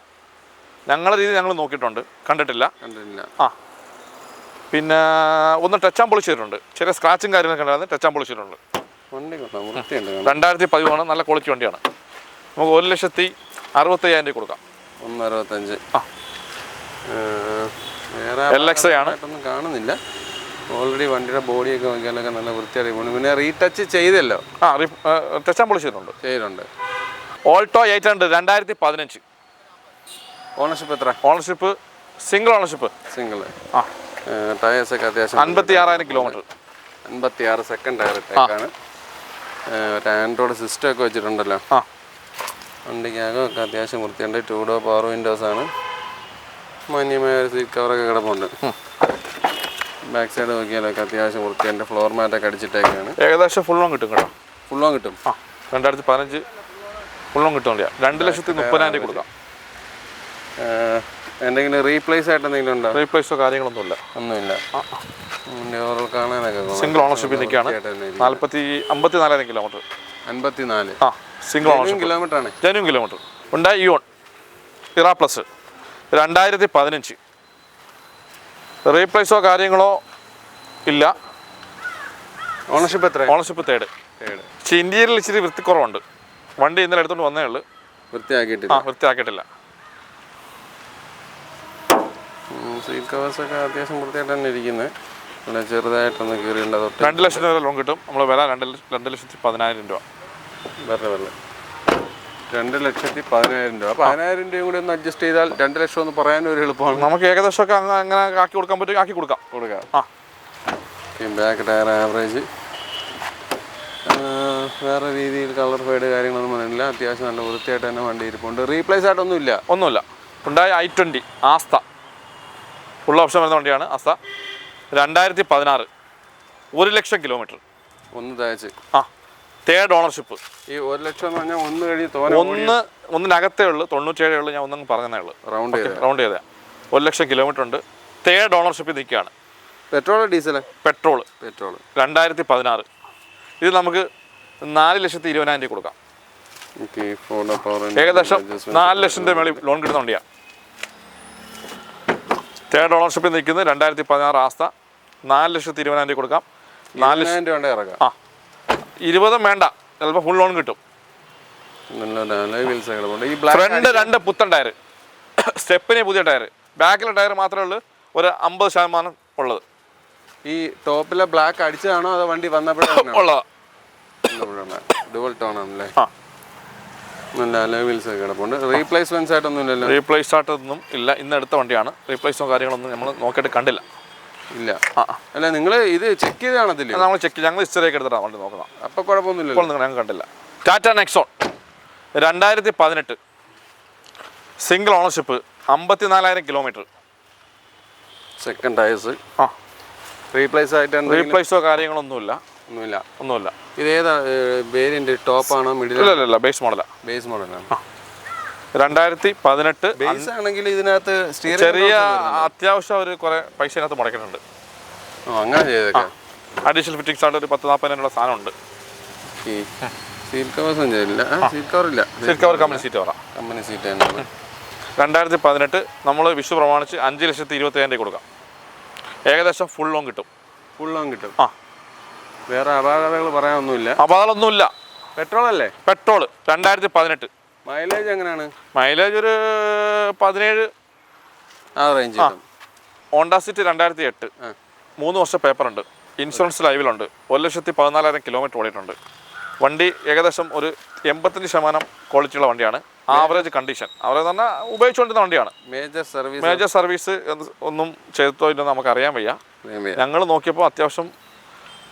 ഞങ്ങളുടെ രീതി ഞങ്ങൾ നോക്കിയിട്ടുണ്ട്, കണ്ടിട്ടില്ല. പിന്നെ ഒന്ന് ടച്ച് ആൻഡ് പോളിഷ് ചെയ്തിട്ടുണ്ട്. ചെറിയ സ്ക്രാച്ചും കാര്യങ്ങളൊക്കെ ഉണ്ടായിരുന്നു. ടച്ച് ആൻഡ് പോളിഷ് ചെയ്തിട്ടുണ്ട്. 2013 നല്ല ക്വാളിറ്റി വണ്ടിയാണ്. നമുക്ക് 1,65,000 കൊടുക്കാം. 1,65. LXI ആണ്. കാണുന്നില്ല. ഓൾറെഡി വണ്ടിയുടെ ബോഡിയൊക്കെ നോക്കിയാലൊക്കെ നല്ല വൃത്തിയായിട്ട് പോകുന്നു. പിന്നെ റീടച്ച് ചെയ്തല്ലോ. ടച്ച് ആൻഡ് പോളിഷ് ചെയ്തിട്ടുണ്ട്. ഓൾട്ടോ 800 2015. ഓണർഷിപ്പ് എത്ര? Ownership single. ടയേഴ്സൊക്കെ അത്യാവശ്യം 56,000 കിലോമീറ്റർ. 56 second tyre ഇട്ടേക്കാണ്. ഒരു ആൻഡ്രോയിഡ് സിസ്റ്റം ഒക്കെ വെച്ചിട്ടുണ്ടല്ലോ. വണ്ടിക്കകമൊക്കെ അത്യാവശ്യം വൃത്തിയുണ്ട്. 2 ഡോർ പവർ വിൻഡോസ് ആണ്. മാന്യമായ ഒരു സീറ്റ് കവറൊക്കെ കിടപ്പുണ്ട്. ബാക്ക് സൈഡ് നോക്കിയാലൊക്കെ അത്യാവശ്യം വൃത്തി. എൻ്റെ ഫ്ലോർ മാറ്റൊക്കെ അടിച്ചിട്ടൊക്കെയാണ്. ഏകദേശം ഫുൾ ലോൺ കിട്ടും കേട്ടോ. ഫുൾ ലോൺ കിട്ടും. 2015 ഫുൾ ലോൺ കിട്ടും. 2,30,000 കൊടുക്കാം. എന്തെങ്കിലും റീപ്ലേസ് ആയിട്ട് എന്തെങ്കിലും ഉണ്ടോ? റീപ്ലേസോ കാര്യങ്ങളൊന്നുമില്ല. ഒന്നുമില്ല. ഓവറോൾ കാണാനൊക്കെ സിംഗിൾ ഓണർഷിപ്പിൽ നിൽക്കുകയാണ്. 54,000 കിലോമീറ്റർ. 54. സിംഗിൾ ഓണർഷിപ്പ് കിലോമീറ്റർ ആണ്. Genuine kilometre. ഉണ്ടായി ഇയോൺ ഇറ പ്ലസ് 2015. റീപ്ലേസോ കാര്യങ്ങളോ ഇല്ല. ഓണർഷിപ്പ് എത്ര? Ownership third. ഇന്ത്യയിൽ ഇച്ചിരി വൃത്തിക്കുറവുണ്ട്. വണ്ടി ഇന്നലെ എടുത്തോണ്ട് വന്നേ ഉള്ളൂ. വൃത്തിയാക്കിയിട്ടില്ല. സീറ്റ് കവേഴ്സൊക്കെ അത്യാവശ്യം വൃത്തിയായിട്ട് തന്നെ ഇരിക്കുന്നത്. പിന്നെ ചെറുതായിട്ടൊന്ന് കീറിയുണ്ട്. 2 ലക്ഷം രൂപ ലോൺ കിട്ടും. നമ്മൾ വില 2,10,000 രൂപ. വേറെ 2,10,000 രൂപ. 10,000 രൂപയും കൂടി ഒന്ന് അഡ്ജസ്റ്റ് ചെയ്താൽ 2 ലക്ഷം എന്ന് പറയാനും ഒരു എളുപ്പമാണ്. നമുക്ക് ഏകദേശം ഒക്കെ അങ്ങനെ ആക്കി കൊടുക്കാൻ പറ്റും. ആക്കി കൊടുക്കാം. Back tyre average. വേറെ രീതിയിൽ കളർ ഫെയ്ഡ് കാര്യങ്ങളൊന്നും വന്നിട്ടില്ല. അത്യാവശ്യം നല്ല വൃത്തിയായിട്ട് തന്നെ വണ്ടി ഇരിപ്പുണ്ട്. റീപ്ലേസ് ആയിട്ടൊന്നുമില്ല. ഒന്നുമില്ല. ഉണ്ടായ i20 ആസ്ത ഫുൾ ഓപ്ഷൻ വരുന്ന വണ്ടിയാണ്. ആസ്ത 2016. 1 ലക്ഷം കിലോമീറ്റർ. ഒന്ന് തേച്ച്. Third ownership. ഈ 1 ലക്ഷം എന്ന് പറഞ്ഞാൽ ഒന്ന് കഴിഞ്ഞ് ഒന്നിനകത്തേ ഉള്ളൂ. 97 ഉള്ളൂ. ഞാൻ ഒന്നും പറഞ്ഞതേ ഉള്ളൂ. റൗണ്ട് ചെയ്താൽ 1 ലക്ഷം കിലോമീറ്റർ ഉണ്ട്. തേർഡ് ഓണർഷിപ്പിൽ നിൽക്കുകയാണ്. Petrol diesel? പെട്രോൾ. 2016. ഇത് നമുക്ക് 4,20,000 രൂപ കൊടുക്കാം. ഏകദേശം 4 ലക്ഷം രൂപ മേളിൽ ലോൺ കിട്ടുന്ന വണ്ടിയാണ്. തേർഡ് ഓണർഷിപ്പിൽ നിൽക്കുന്നത് 2016 ആസ്ത. 4,20,000 രൂപ കൊടുക്കാം. 20 വേണ്ട, ചിലപ്പോൾ ഫുൾ ലോൺ കിട്ടും. ഫ്രണ്ട് 2 പുത്തൻ ടയർ. സ്റ്റെപ്പിന് പുതിയ ടയർ. ബാക്കിലെ ടയർ മാത്രമേ ഉള്ളൂ ഒരു 50% ഉള്ളത്. ഈ ടോപ്പിലെ ബ്ലാക്ക് അടിച്ചതാണോ അതോ വണ്ടി വന്നപ്പോഴാണ് ഉള്ളത്? ഡുവൽ ടോൺ ആണല്ലേ. നല്ല അലോയ്സ് ഒക്കെ കിടപ്പുണ്ട്. റീപ്ലേസ്മെന്റ്സ് ആയിട്ടൊന്നും ഇല്ലല്ലോ? റീപ്ലേസ് ആയിട്ടൊന്നും ഇല്ല. ഇന്ന് എടുത്ത വണ്ടിയാണ്. റീപ്ലേസോ കാര്യങ്ങളൊന്നും നമ്മൾ നോക്കിയിട്ട് കണ്ടില്ല. ഇല്ല. അല്ല, നിങ്ങൾ ഇത് ചെക്ക് ചെയ്ത് കാണത്തില്ല? നമ്മൾ ഞങ്ങൾ ഹിസ്റ്ററിയൊക്കെ എടുത്തിട്ടാണ് വണ്ടി നോക്കുന്നത്. അപ്പോൾ കുഴപ്പമൊന്നുമില്ല. ഇപ്പോൾ ഞങ്ങൾ കണ്ടില്ല. Tata Nexon 2018. Single ownership. 54,000 kilometre. Second tyres. Replace ആയിട്ട് റീപ്ലേസോ കാര്യങ്ങളൊന്നുമില്ല. ഒന്നുമില്ല. ഇത് ഏതാ വേരിയന്റ്? ടോപ്പ് ആണോ മിഡിൽ? ഇല്ല, ബേസ് മോഡലാണ്. 2018. ബേസ് ആണെങ്കിൽ ഇതിനകത്ത് ചെറിയ അത്യാവശ്യം ഒരു കുറെ പൈസ ഇതിനകത്ത് മുടക്കിയിട്ടുണ്ട്. അങ്ങനെ ചെയ്തേക്കാം. അഡീഷണൽ ഫിറ്റിംഗ്സ് ആയിട്ട് ഒരു 10-40 സാധനമുണ്ട്. സീറ്റ് കവേഴ്സ് ചെയ്തില്ല. സീറ്റ് കവർ ഇല്ല. സീറ്റ് കവർ കമ്പനി സീറ്റ് കവറാണ്. കമ്പനി സീറ്റ് തന്നെയാണ്. 2018. നമ്മൾ വിഷു പ്രമാണിച്ച് 5,20,000 രൂപ കൊടുക്കാം. ഏകദേശം ഫുൾ ലോൺ കിട്ടും. വേറെ അപാകതകൾ പറയാനൊന്നുമില്ല. അപാകതകളൊന്നുമില്ല. പെട്രോൾ അല്ലേ? പെട്രോൾ 2018. മൈലേജ് എങ്ങനെയാണ്? മൈലേജ് ഒരു 17 ആ റേഞ്ച്. Honda city 2008. 3 വർഷം പേപ്പറുണ്ട്. ഇൻഷുറൻസ് ലൈവിലുണ്ട്. 1,14,000 കിലോമീറ്റർ ഓടിയിട്ടുണ്ട്. വണ്ടി ഏകദേശം ഒരു 85% ക്വാളിറ്റിയുള്ള വണ്ടിയാണ്. Average condition. ആവറേജ് എന്ന് പറഞ്ഞാൽ ഉപയോഗിച്ചുകൊണ്ടിരുന്ന വണ്ടിയാണ്. മേജർ സർവീസ് ഒന്നും ചെയ്തോ ഇല്ലെന്ന് നമുക്ക് അറിയാൻ വയ്യ. ഞങ്ങൾ നോക്കിയപ്പോൾ അത്യാവശ്യം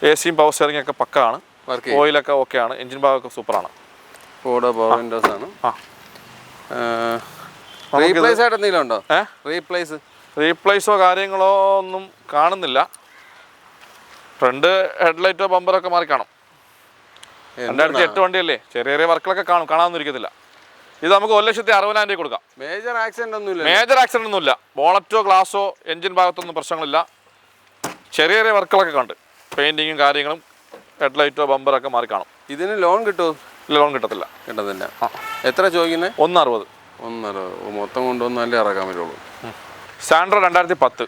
AC പവർ സ്റ്റിയറിംഗ് ഒക്കെ പക്കാണ്. ഓയിലൊക്കെ ഓക്കെയാണ്. എഞ്ചിൻ ഭാഗമൊക്കെ സൂപ്പറാണ്. റീപ്ലേസോ കാര്യങ്ങളോ ഒന്നും കാണുന്നില്ല. ഫ്രണ്ട് ഹെഡ്ലൈറ്റോ ബമ്പറൊക്കെ മാറി കാണും. 2008 വണ്ടിയല്ലേ, ചെറിയ വർക്കുകളൊക്കെ കാണാമെന്ന് ഇരിക്കത്തില്ല. ഇത് നമുക്ക് 1,60,000 രൂപ കൊടുക്കാം. മേജർ ആക്സിഡന്റ് ഒന്നുമില്ല. ബോണറ്റോ ഗ്ലാസോ എഞ്ചിൻ ഭാഗത്തൊന്നും പ്രശ്നങ്ങളില്ല. ചെറിയ വർക്കുകളൊക്കെ കണ്ട് പെയിന്റിങ്ങും കാര്യങ്ങളും ഹെഡ്ലൈറ്റോ ബമ്പറൊക്കെ മാറി കാണും. ഇതിന് ലോൺ കിട്ടുമോ? ഇല്ല, ലോൺ കിട്ടത്തില്ല. എത്ര ചോദിക്കുന്നത്? 1,60. മൊത്തം കൊണ്ടുവന്നാലേ ഇറക്കാൻ പറ്റുള്ളൂ. Santro 2010.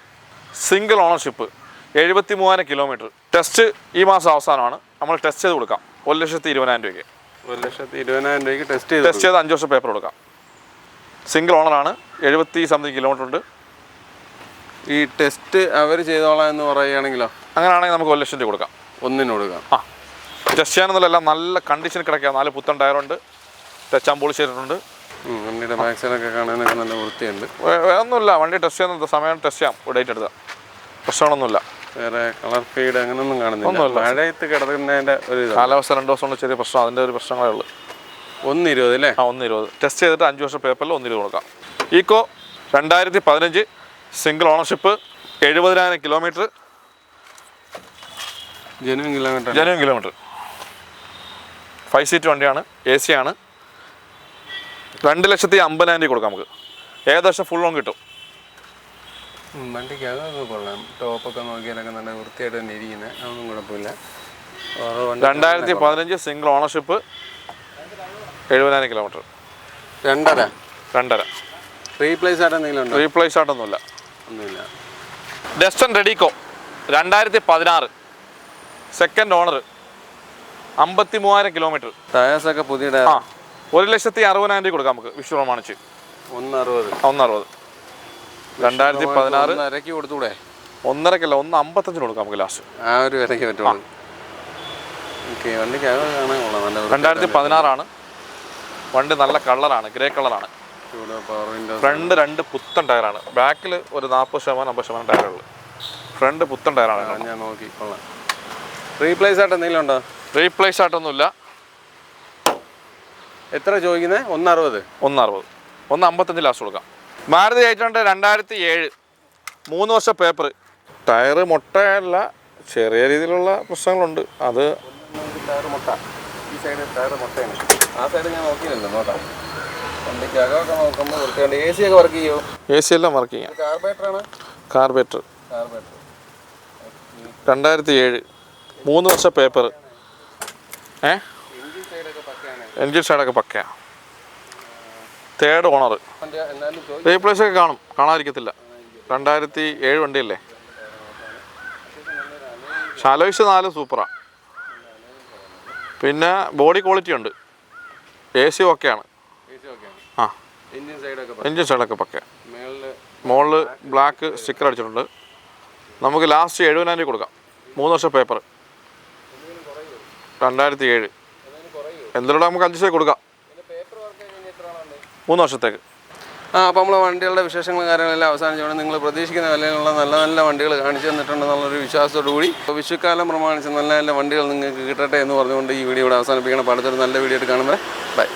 Single ownership. 73,000 kilometre. Test ഈ മാസം അവസാനമാണ്. നമ്മൾ ടെസ്റ്റ് ചെയ്ത് കൊടുക്കാം. 1,20,000 രൂപയ്ക്ക്. 1,20,000 രൂപയ്ക്ക് ടെസ്റ്റ് ചെയ്ത് 5 വർഷം പേപ്പർ കൊടുക്കാം. സിംഗിൾ ഓണറാണ്. 70-something കിലോമീറ്റർ ഉണ്ട്. ഈ ടെസ്റ്റ് അവർ ചെയ്തോളാം എന്ന് പറയുകയാണെങ്കിലോ? അങ്ങനെയാണെങ്കിൽ നമുക്ക് 1,00,000 രൂപ കൊടുക്കാം. ഒന്നിന് കൊടുക്കാം. ടെസ്റ്റ് ചെയ്യാനെന്നല്ല, നല്ല കണ്ടീഷൻ കിടക്കുക. 4 പുത്തൻ ടയറുണ്ട്. ടച്ച് ആൻഡ് പോളിഷ് ചെയ്തിട്ടുണ്ട്. വണ്ടിയുടെ ബാക്സൈഡൊക്കെ കാണാനൊക്കെ നല്ല വൃത്തിയുണ്ട്. ഒന്നുമില്ല. വണ്ടി ടെസ്റ്റ് ചെയ്യുന്ന സമയം ടെസ്റ്റ് ചെയ്യാം. ഡേറ്റ് എടുത്താൽ പ്രശ്നങ്ങളൊന്നുമില്ല. വേറെ കളർ ഫീഡ് അങ്ങനെയൊന്നും കാണുന്നില്ല. മഴയത്ത് കിടക്കുന്നതിൻ്റെ ഒരു കാലാവസ്ഥ 2 ദിവസം കൊണ്ട് ചെറിയ പ്രശ്നം. അതിൻ്റെ ഒരു പ്രശ്നങ്ങളേ ഉള്ളൂ. 1,20,000 അല്ലേ? 1,20,000 ടെസ്റ്റ് ചെയ്തിട്ട് 5 വർഷം പേപ്പറിൽ 1,20,000 കൊടുക്കാം. Eeco 2015. Single ownership, 70,000 kilometre. Genuine kilometre. 5 seat വണ്ടിയാണ്, AC ആണ്. 2,50,000 കൊടുക്കാം നമുക്ക്. ഏകദേശം ഫുൾ ലോൺ കിട്ടും. വണ്ടിക്ക് അതൊക്കെ കൊള്ളാം. ടോപ്പൊക്കെ നോക്കിയാലൊക്കെ നല്ല വൃത്തിയായിട്ട് തന്നെ ഇരിക്കുന്നത്, അതൊന്നും കുഴപ്പമില്ല. 2015 സിംഗിൾ ഓണർഷിപ്പ്, 70,000 കിലോമീറ്റർ. 2.5 റീപ്ലേസ് ആയിട്ട് എന്തെങ്കിലും ഉണ്ടോ? റീപ്ലേസ് ആയിട്ടൊന്നുമില്ല. ഒന്നുമില്ല. Datsun റെഡിക്കോ 2016 second owner, 53,000 kilometre. ടയേഴ്സൊക്കെ പുതിയ ടയർ. 1,60,000 കൊടുക്കാം നമുക്ക് വിഷു പ്രമാണിച്ച്. 160. 2016 ഇറക്കി കൊടുത്തൂടെ? 1.5 1.55 കൊടുക്കാം നമുക്ക് ലാസ്റ്റ്. ആ ഒരു വിലയ്ക്ക് പറ്റുള്ളൂ. ഓക്കെ, വണ്ടിക്ക് അത് കാണാൻ കൊള്ളാം. നല്ല 2016 വണ്ടി, നല്ല കളറാണ്, ഗ്രേ കളറാണ്. ഫ്രണ്ട് 2 പുത്തൻ ടയറാണ്. ബാക്കിൽ ഒരു 40% 50% ടയറുകൾ. ഫ്രണ്ട് പുത്തൻ ടയറാണ്. ഞാൻ നോക്കി കൊള്ളാം. റീപ്ലേസ് ആയിട്ട് എന്തെങ്കിലും ഉണ്ടോ? റീപ്ലേസ് ആയിട്ടൊന്നുമില്ല. എത്ര ചോദിക്കുന്നത്? 160. 155 ലാസ്റ്റ് കൊടുക്കാം. മാരുതി 800 2007 3 വർഷം പേപ്പർ. ടയറ് മുട്ടയല്ല, ചെറിയ രീതിയിലുള്ള പ്രശ്നങ്ങളുണ്ട്. അത് ടയർ മുട്ട. ഈ സൈഡ് ടയർ മുട്ടയാണ്. ആ സൈഡ് ഞാൻ നോക്കിയില്ലല്ലോ, നോക്കാം. വണ്ടിക്ക് അകമൊക്കെ നോക്കുമ്പോൾ വൃത്തിയുണ്ട്. AC ഒക്കെ വർക്ക് ചെയ്യുമോ? AC എല്ലാം വർക്ക് ചെയ്യാം. കാർബറേറ്ററാണ്. കാർബറേറ്റർ 2007 3 വർഷം പേപ്പർ. എൻജിൻ സൈഡൊക്കെ പക്കയാണ്. 3rd owner. റീപ്ലേസ് ഒക്കെ കാണാതിരിക്കത്തില്ല. 2007 വണ്ടിയല്ലേ. ഷാലോയ്സ് 4 സൂപ്പറാണ്. പിന്നെ ബോഡി ക്വാളിറ്റി ഉണ്ട്. AC ഒക്കെയാണ്. എൻജിൻ സൈഡൊക്കെ പക്കയാണ്. മുകളിൽ ബ്ലാക്ക് സ്റ്റിക്കർ അടിച്ചിട്ടുണ്ട്. നമുക്ക് ലാസ്റ്റ് 70,000 കൊടുക്കാം. 3 വർഷം പേപ്പർ. 2007 എന്തിലൂടെ നമുക്ക് അഡ്ജസ്റ്റ് കൊടുക്കാം 3 വർഷത്തേക്ക്. അപ്പോൾ നമ്മൾ വണ്ടികളുടെ വിശേഷങ്ങളും കാര്യങ്ങളെല്ലാം അവസാനിച്ചുകൊണ്ട് നിങ്ങൾ പ്രതീക്ഷിക്കുന്ന വിലയിലുള്ള നല്ല നല്ല വണ്ടികൾ കാണിച്ചു തന്നിട്ടുണ്ടെന്നുള്ളൊരു വിശ്വാസത്തോടു കൂടി വിഷുക്കാലം പ്രമാണിച്ച് നല്ല നല്ല വണ്ടികൾ നിങ്ങൾക്ക് കിട്ടട്ടെ എന്ന് പറഞ്ഞുകൊണ്ട് ഈ വീഡിയോ ഇവിടെ അവസാനിപ്പിക്കണം. അടുത്തൊരു നല്ല വീഡിയോ ആയിട്ട് കാണുമ്പോൾ ബൈ.